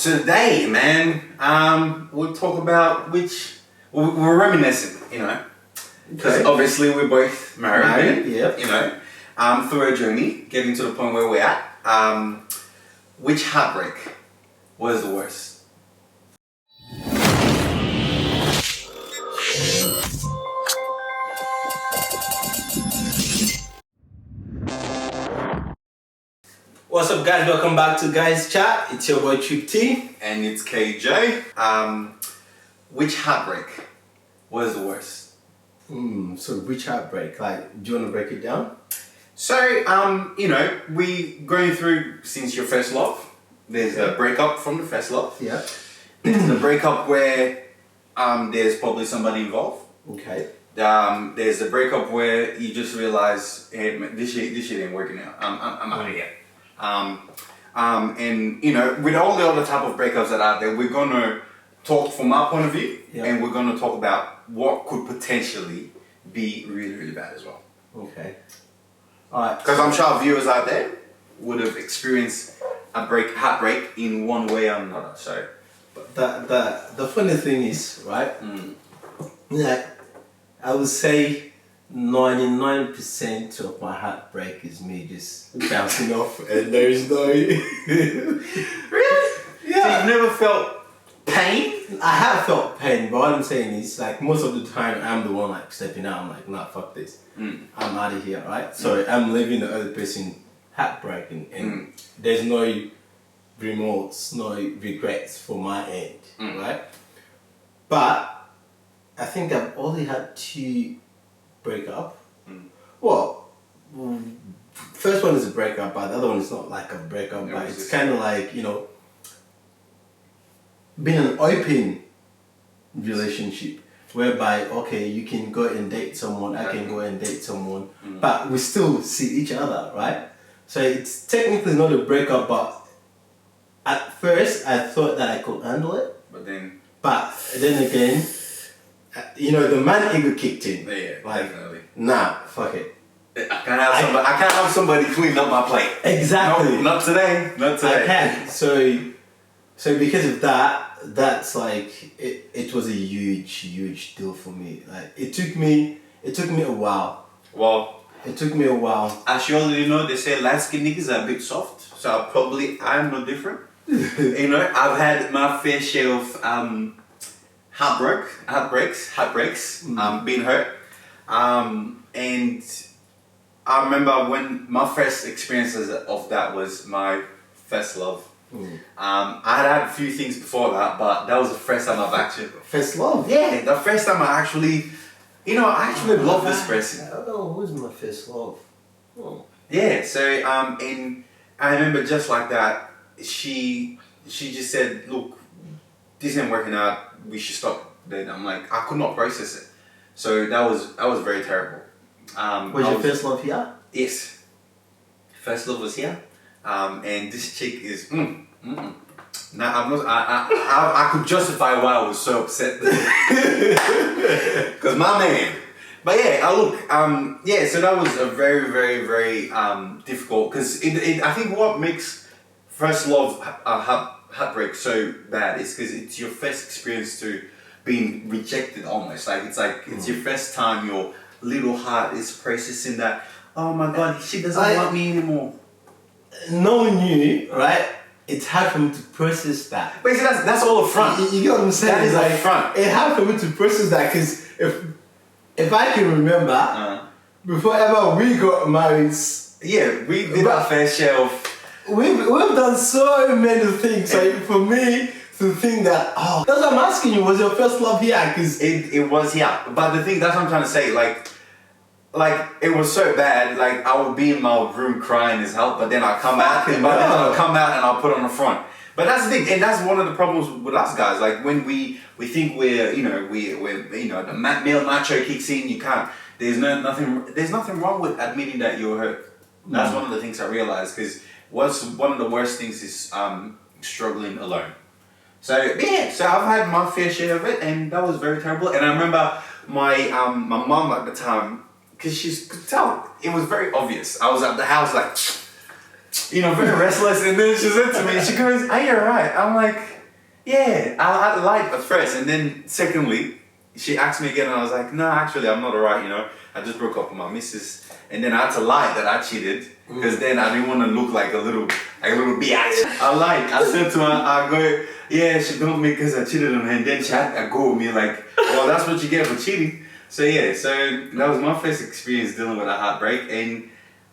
Today, man, we'll talk about we're reminiscing, because obviously we're both married, yeah. Through our journey, getting to the point where we're at. Which heartbreak was the worst? What's up, guys? Welcome back to Guys Chat. It's your boy Trip T. And it's KJ. Which heartbreak was the worst? So which heartbreak? Like, do you want to break it down? So, we going through since your first love. There's a breakup from the first love. Yeah. There's the breakup where there's probably somebody involved. Okay. There's the breakup where you just realize, hey, man, this shit ain't working out. I'm out of here. And with all the other type of breakups that are there, we're gonna talk from our point of view, and we're gonna talk about what could potentially be really, really bad as well. Okay. Alright. Because I'm sure viewers out there would have experienced a heartbreak in one way or another. So, The funny thing is, right? Like, I would say 99% of my heartbreak is me just bouncing off, and there is no. Really? Yeah. So you've never felt pain? I have felt pain, but what I'm saying is, like, most of the time I'm the one like stepping out. I'm like, nah, fuck this. I'm out of here, right? So I'm leaving the other person heartbreaking, and there's no remorse, no regrets for my end, right? But I think I've only had two break up. Well, first one is a breakup, but the other one is not like a breakup, but it's kind of like, being an open relationship whereby, okay, you can go and date someone, I can go and date someone, but we still see each other, right? So it's technically not a breakup, but at first I thought that I could handle it. But then again, the man ego kicked in. Yeah, like, definitely. Nah, fuck it. I can't have somebody clean up my plate. Exactly. No, not today. Not today. I can't. So because of that, that's like it was a huge deal for me. Like it took me a while. Well, it took me a while. As you already know, they say light skinned niggas are a bit soft. So I'm no different. I've had my fair share of heartbreaks, being hurt. And I remember when my first experiences of that was my first love. I had a few things before that, but that was the first time I've actually... First love? Yeah, the first time I actually love this person. I don't know who's my first love. Yeah, so, and I remember just like that, she just said, look, this ain't working out, we should stop. Then I'm like, I could not process it. So that was very terrible. Was your first love here? Yes. First love was here. And this chick is Now I'm not I could justify why I was so upset. Cause my man. But yeah, so that was a very, very, very difficult, because I think what makes first love heartbreak so bad is because it's your first experience to being rejected almost. It's your first time your little heart is processing that, oh my god, she doesn't want me anymore. Knowing you, right? It's hard for me to process that. But see, that's all the front. You get what I'm saying? That is like front. It's hard for me to process that, because if I can remember, before ever we got married, we did our fair share of. We've done so many things. Like for me to think that, that's what I'm asking you. Was your first love here? Because it was here. But the thing, that's what I'm trying to say. Like it was so bad. Like I would be in my room crying as hell, but then I'll come out and I'll put on the front. But that's the thing, and that's one of the problems with us guys. Like when we think we're the male macho kicks in, you can't. There's nothing wrong with admitting that you're hurt. That's one of the things I realized, because one of the worst things is struggling alone. So I've had my fair share of it, and that was very terrible. And I remember my mom at the time, because she could tell it was very obvious. I was at the house like, very restless. And then she said to me, she goes, "Are you alright?" I'm like, "Yeah, I lied at first." And then secondly, she asked me again, and I was like, "No, actually, I'm not alright. I just broke up with my missus." And then I had to lie that I cheated, because then I didn't want to look like a little biatch. I lied. I said to her, I go, "Yeah, she dumped me because I cheated on her." And then she had to go with me like, "Well, that's what you get for cheating." So yeah, so that was my first experience dealing with a heartbreak.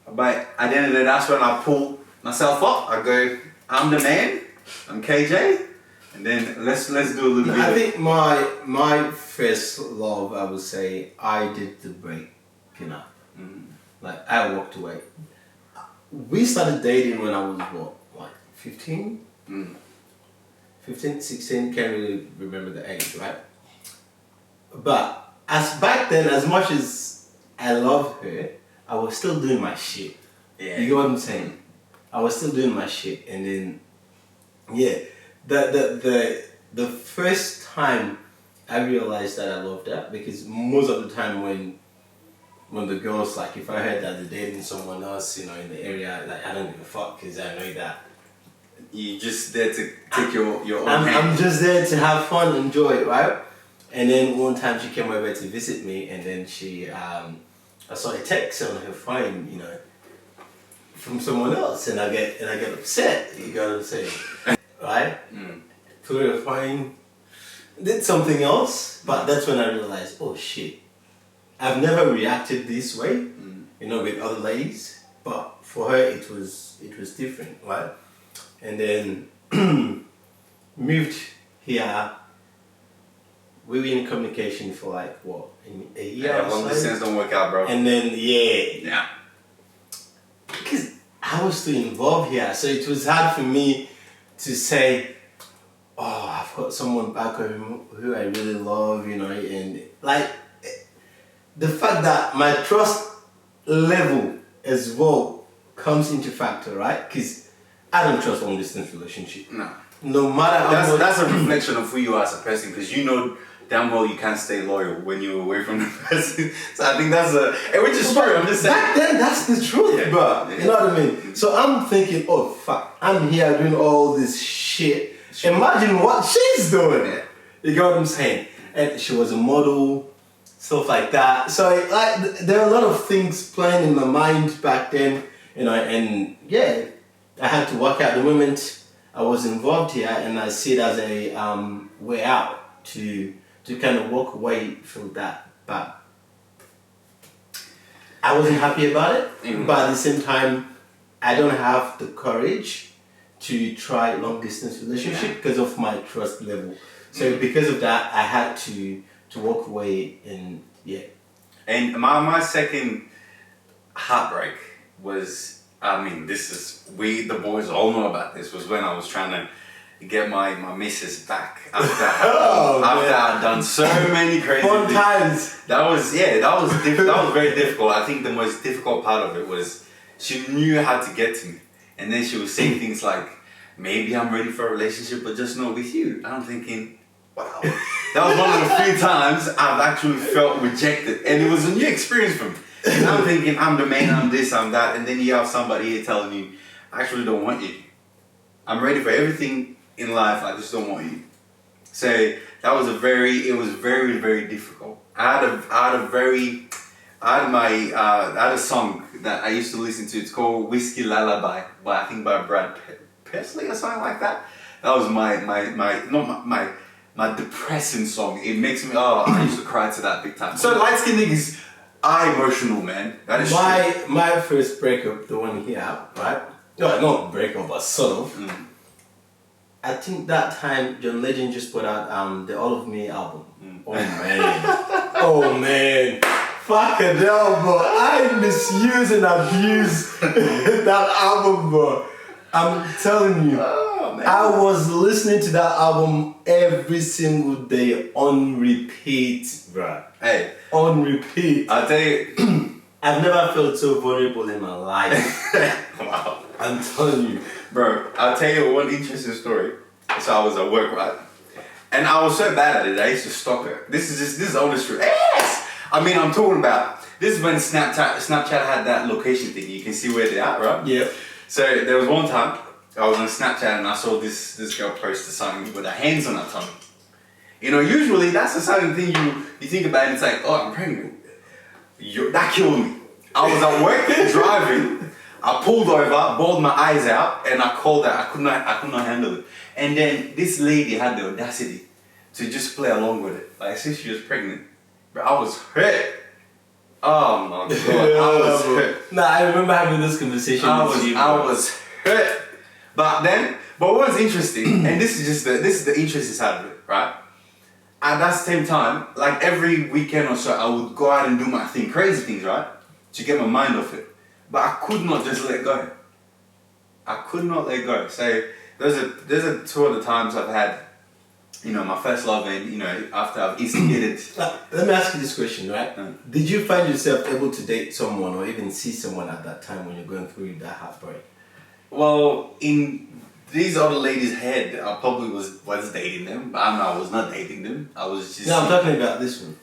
But at the end of the day, that's when I pull myself up. I go, "I'm the man. I'm KJ." And then let's do a little bit. I think my first love, I would say, I did the breaking up. Like, I walked away. We started dating when I was 15? 15, 16, can't really remember the age, right? But back then, as much as I loved her, I was still doing my shit. Yeah. You get what I'm saying? I was still doing my shit, and then, yeah, the first time I realized that I loved her, because most of the time when the girls, like, if I heard that they're dating someone else, in the area, like, I don't give a fuck, because I know that you just there to take your own I'm just there to have fun, enjoy it, right? And then one time she came over to visit me, and then I saw a text on her phone, from someone else, and I get upset. You know what I'm saying, right? Put her phone, did something else, but that's when I realized, oh shit, I've never reacted this way, with other ladies, but for her it was different, right? And then moved here. We were in communication for like a year. Yeah, long distance don't work out, bro. And then yeah, because I was still involved here, so it was hard for me to say, "Oh, I've got someone back home who I really love," and like the fact that my trust level as well comes into factor, right? Because I don't trust long distance relationship. No matter how much. That's a reflection of who you are as a person, because damn well you can't stay loyal when you're away from the person. So I think that's which is true. I'm just saying. Back then, that's the truth, bro. You know what I mean? So I'm thinking, oh fuck, I'm here doing all this shit. Imagine what she's doing. You get what I'm saying? And she was a model, stuff like that. So like, there are a lot of things playing in my mind back then, and yeah, I had to work out the moment I was involved here, and I see it as a way out to kind of walk away from that. But I wasn't happy about it. But at the same time, I don't have the courage to try long distance relationship because of my trust level. So because of that, I had to walk away, and yeah. And my second heartbreak was, the boys all know about this, was when I was trying to get my missus back after I'd done so many crazy Fun things. times. That was very difficult. I think the most difficult part of it was she knew how to get to me, and then she would say things like, "Maybe I'm ready for a relationship, but just not with you." And I'm thinking, wow, that was one of the few times I've actually felt rejected, and it was a new experience for me. And I'm thinking, I'm the man, I'm this, I'm that, and then you have somebody here telling you, "I actually don't want you. I'm ready for everything in life, I just don't want you." So that was very, very difficult. I had a song that I used to listen to. It's called Whiskey Lullaby, by Brad Paisley or something like that. That was my depressing song. It makes me, I used to cry to that big time. So light skinned niggas are emotional, man. That is true. My first breakup, the one here, right? No, not breakup, but sort of. I think that time John Legend just put out the All of Me album. Oh man. Oh man. Fucking hell, bro. I misuse and abuse that album, bro. I'm telling you. Oh, man. I was listening to that album every single day on repeat, bro. Hey. On repeat. I'll tell you. I've never felt so vulnerable in my life. Wow. I'm telling you. Bro, I'll tell you one interesting story. So I was at work, right? And I was so bad at it, I used to stalk her. This is honest truth. Yes! I'm talking about, this is when Snapchat had that location thing. You can see where they're at, right? Yeah. So there was one time I was on Snapchat and I saw this girl posted something with her hands on her tummy. You know, usually that's the same thing you think about and it's like, oh, I'm pregnant. That killed me. I was at work driving. I pulled over, bawled my eyes out, and I called her. I could not handle it. And then this lady had the audacity to just play along with it, like since she was pregnant. But I was hurt. Oh my god, I was hurt. Nah, I remember having this conversation with you. I was hurt. But what's interesting, and this is the interesting side of it, right? At that same time, like every weekend or so, I would go out and do my thing, crazy things, right? To get my mind off it. But I could not just let go. I could not let go. So there's two of the times I've had, you know, my first love and, you know, after I've instigated. Let me ask you this question, right? Did you find yourself able to date someone or even see someone at that time when you're going through that heartbreak? Well, in these other ladies' head, I probably was dating them, but I was not dating them. I was just... No, I'm talking about this one.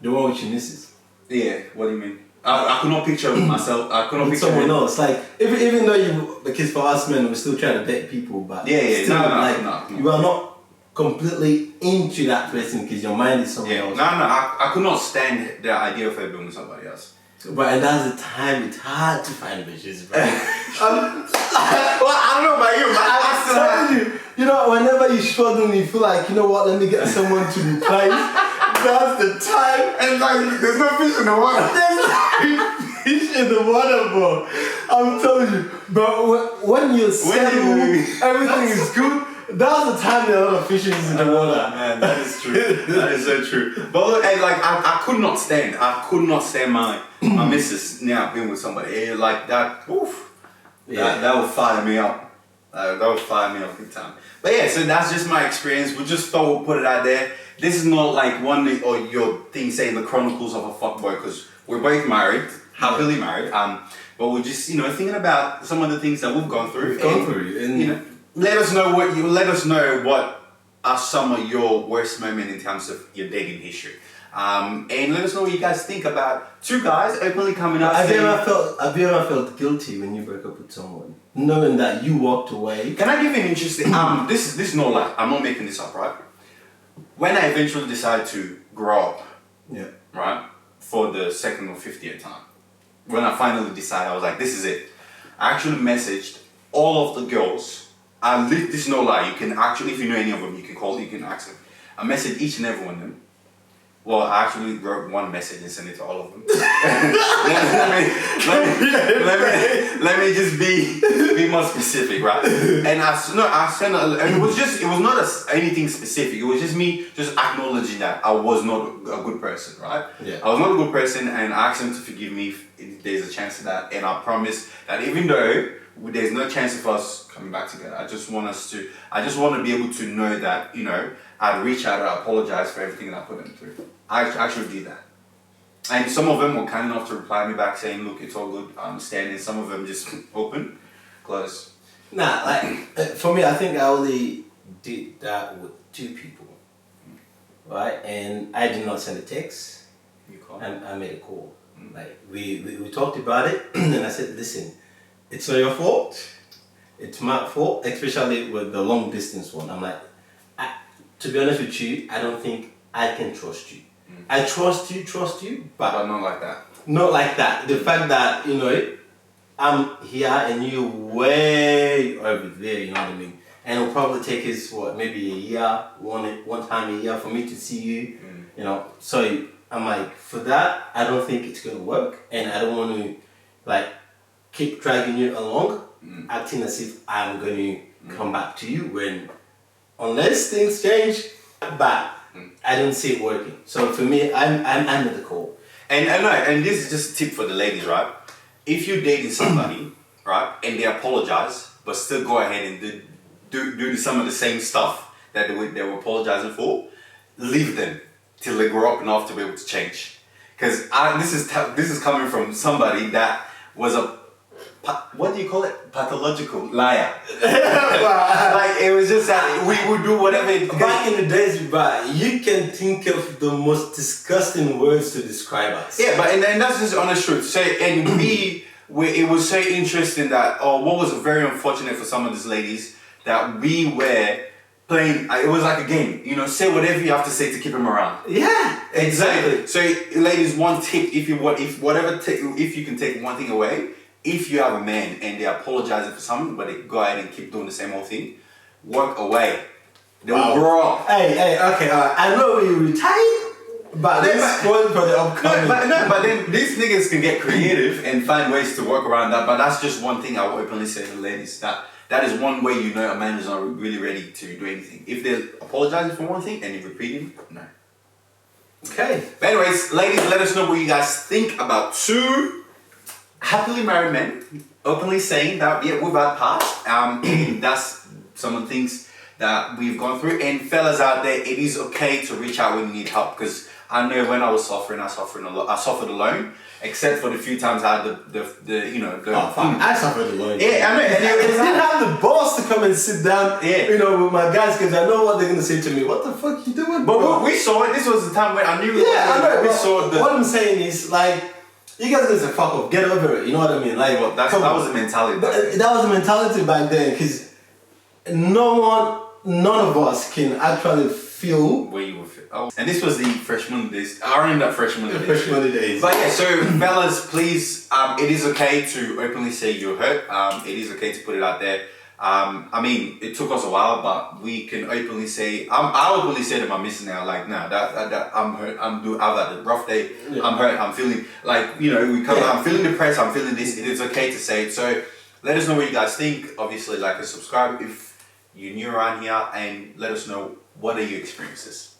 The one with your missus. Yeah, what do you mean? I could not picture myself. I could not picture someone else. Like even though because for us men, we're still trying to date people, but still, no. You are not completely into that person because your mind is somewhere else. I could not stand the idea of her being with somebody else. But and that's the time it's hard to find bitches, bro. Well, I don't know about you, but I still have. You know, whenever you're struggling, you feel like, you know what, let me get someone to replace. That's the time. And like, there's no fish in the water. There's no fish in the water, bro. I'm telling you. But when you're settled, everything is good. That's the time there are a lot of fishes in the water. Man, that is true. That is so true. But look, and like, I could not stand my missus now being with somebody. Like that, oof. Yeah. That would fire me up. That would fire me up big time. But yeah, so that's just my experience. We just thought we'd put it out there. This is not like one or your thing saying the chronicles of a fuckboy, because we're both married, happily married. But we're just, you know, thinking about some of the things that we've gone through. And you know, let us know what are some of your worst moments in terms of your dating history. And let us know what you guys think about two guys openly coming out. Have you ever felt guilty when you broke up with someone, knowing that you walked away? Can I give you an interesting? This is no lie. I'm not making this up, right? When I eventually decided to grow up, right, for the second or 50th time, when I finally decided, I was like, this is it. I actually messaged all of the girls. This is no lie. You can actually, if you know any of them, you can ask them. I messaged each and every one of them. Well, I actually wrote one message and sent it to all of them. let me just be more specific, right? And I sent and it was not anything specific. It was just me just acknowledging that I was not a good person, right? Yeah. I was not a good person, and I asked them to forgive me if there's a chance of that. And I promise that even though there's no chance of us coming back together, I just want to be able to know that, you know, I'd reach out and I apologize for everything that I put them through. I actually did that. And some of them were kind enough to reply me back saying, look, it's all good, I understand. And some of them just open, close. Nah, like, for me, I think I only did that with two people. Right? And I did not send a text. You called? And I made a call. Like, we talked about it, and I said, listen, it's not your fault. It's my fault, especially with the long distance one. I'm like, to be honest with you, I don't think I can trust you. I trust you, but not like that. Not like that. The fact that, you know, I'm here and you're way over there, you know what I mean? And it'll probably take us, maybe a year, one time a year for me to see you, you know? So I'm like, for that, I don't think it's going to work. And I don't want to, like, keep dragging you along, acting as if I'm going to come back to you when... Unless things change, but I don't see it working. So for me, I'm at the call. And this is just a tip for the ladies, right? If you're dating somebody, right, and they apologize, but still go ahead and do some of the same stuff that they were apologizing for, leave them till they grow up enough to be able to change. Because this is coming from somebody that was what do you call it? Pathological liar. Like, it was just that we would do whatever. Back in the days, but you can think of the most disgusting words to describe us. Yeah, and that's just honest truth. So, and it was so interesting that, or what was very unfortunate for some of these ladies, that we were playing, it was like a game, you know, say whatever you have to say to keep him around. Yeah, exactly. So ladies, one tip, if you can take one thing away, if you have a man and they're apologizing for something, but they go ahead and keep doing the same old thing, work away. They will grow up. Hey, okay, I know you retired, but this going for the upcoming. But then these niggas can get creative and find ways to work around that. But that's just one thing I will openly say to the ladies. That is one way you know a man is not really ready to do anything. If they're apologizing for one thing and you're repeating, no. Okay. But anyways, ladies, let us know what you guys think about two happily married men openly saying that, yeah, we've had past. That's some of the things that we've gone through. And fellas out there, it is okay to reach out when you need help, because I know when I was suffering, I suffered alone. Except for the few times I had I suffered alone. Yeah, I know. And I didn't have the balls to come and sit down, with my guys, because I know what they're gonna say to me. What the fuck you doing? But we saw it. This was the time when I knew. Yeah, I know. We saw the. What I'm saying is, like, you guys gonna say fuck off, get over it. You know what I mean? Like, that was the mentality. That was the mentality back then, because none of us can actually feel where you were. Oh, and this was the freshman days. I remember that freshman days. But yeah, so fellas, please, it is okay to openly say you're hurt. It is okay to put it out there. I mean, it took us a while, but we can openly say. I openly say to my missus now, like, nah, that I'm hurt. I've had a rough day. Yeah. I'm hurt. I'm feeling like, we come. Yeah. I'm feeling depressed. I'm feeling this. It is okay to say it. So let us know what you guys think. Obviously, like and subscribe if you're new around here, and let us know what are your experiences.